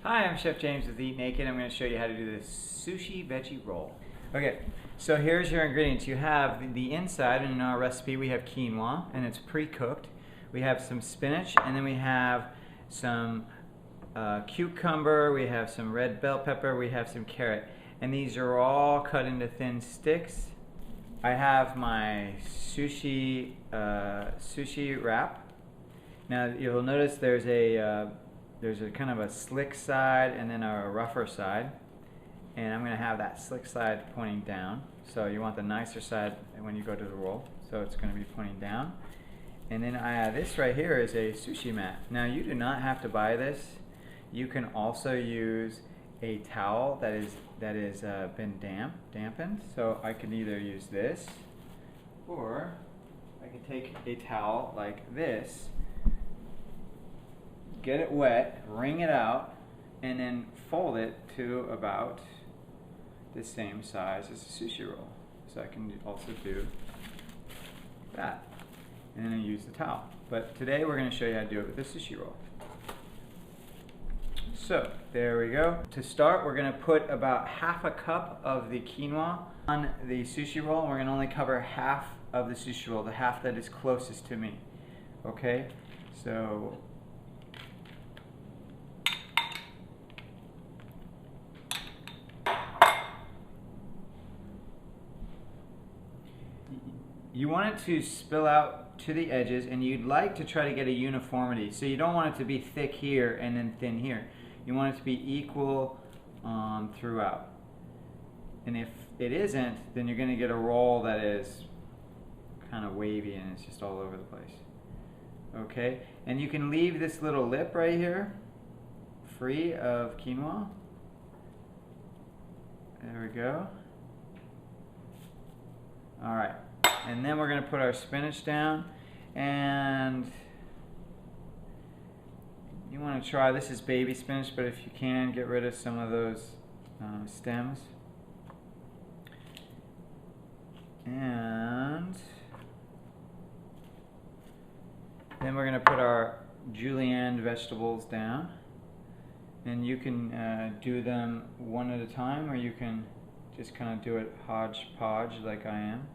Hi, I'm Chef James with Eat Naked. I'm going to show you how to do the sushi veggie roll. Okay, so here's your ingredients. You have the inside, and in our recipe we have quinoa, and it's pre-cooked. We have some spinach, and then we have some cucumber, we have some red bell pepper, we have some carrot. And these are all cut into thin sticks. I have my sushi wrap. Now you'll notice there's a kind of a slick side and then a rougher side, and I'm going to have that slick side pointing down. So you want the nicer side when you go to the roll, so it's going to be pointing down. And then this right here is a sushi mat. Now you do not have to buy this. You can also use a towel that is been dampened. So I can either use this, or I can take a towel like this, get it wet, wring it out, and then fold it to about the same size as a sushi roll. So I can also do that, and then use the towel. But today we're going to show you how to do it with a sushi roll. So there we go. To start, we're going to put about half a cup of the quinoa on the sushi roll, and we're going to only cover half of the sushi roll, the half that is closest to me. Okay, so you want it to spill out to the edges, and you'd like to try to get a uniformity. So you don't want it to be thick here and then thin here. You want it to be equal throughout. And if it isn't, then you're going to get a roll that is kind of wavy and it's just all over the place. Okay? And you can leave this little lip right here free of quinoa. There we go. Alright. And then we're going to put our spinach down, and you want to try, this is baby spinach, but if you can, get rid of some of those stems. And then we're going to put our julienne vegetables down, and you can do them one at a time, or you can just kind of do it hodgepodge like I am.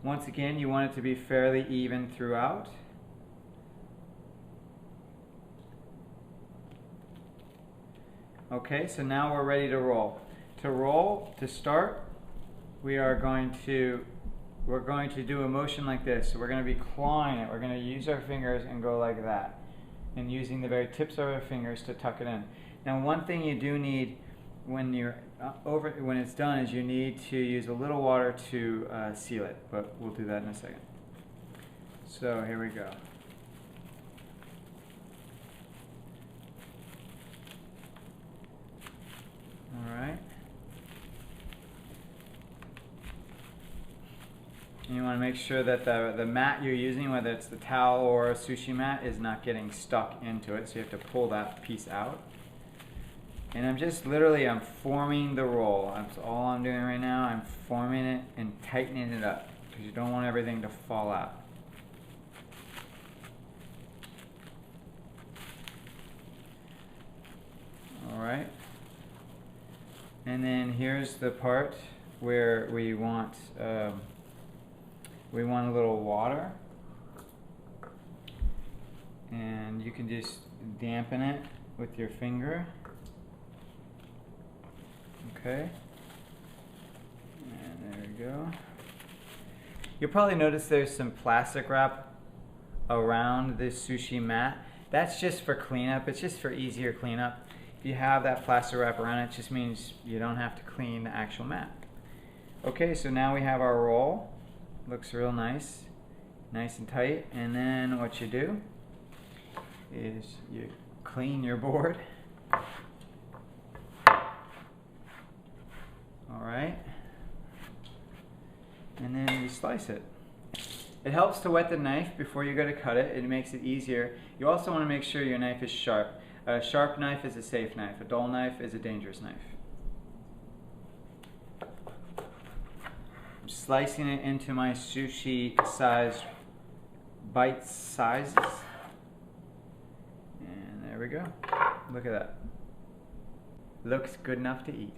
Once again, you want it to be fairly even throughout. Okay, so now we're ready to roll. To start, we're going to do a motion like this. So we're going to be clawing it. We're going to use our fingers and go like that, and using the very tips of our fingers to tuck it in. Now, one thing you do need when it's done is you need to use a little water to seal it, but we'll do that in a second. So here we go. Alright. And you want to make sure that the mat you're using, whether it's the towel or a sushi mat, is not getting stuck into it, so you have to pull that piece out. And I'm just literally, I'm forming the roll. That's all I'm doing right now. I'm forming it and tightening it up, because you don't want everything to fall out. Alright. And then here's the part where we want a little water. And you can just dampen it with your finger. Okay, and there we go. You'll probably notice there's some plastic wrap around this sushi mat. That's just for cleanup. It's just for easier cleanup. If you have that plastic wrap around it, just means you don't have to clean the actual mat. Okay, so now we have our roll. Looks real nice, nice and tight. And then what you do is you clean your board. Alright, and then you slice it. It helps to wet the knife before you go to cut it. It makes it easier. You also want to make sure your knife is sharp. A sharp knife is a safe knife. A dull knife is a dangerous knife. I'm slicing it into my sushi size bite sizes. And there we go. Look at that. Looks good enough to eat.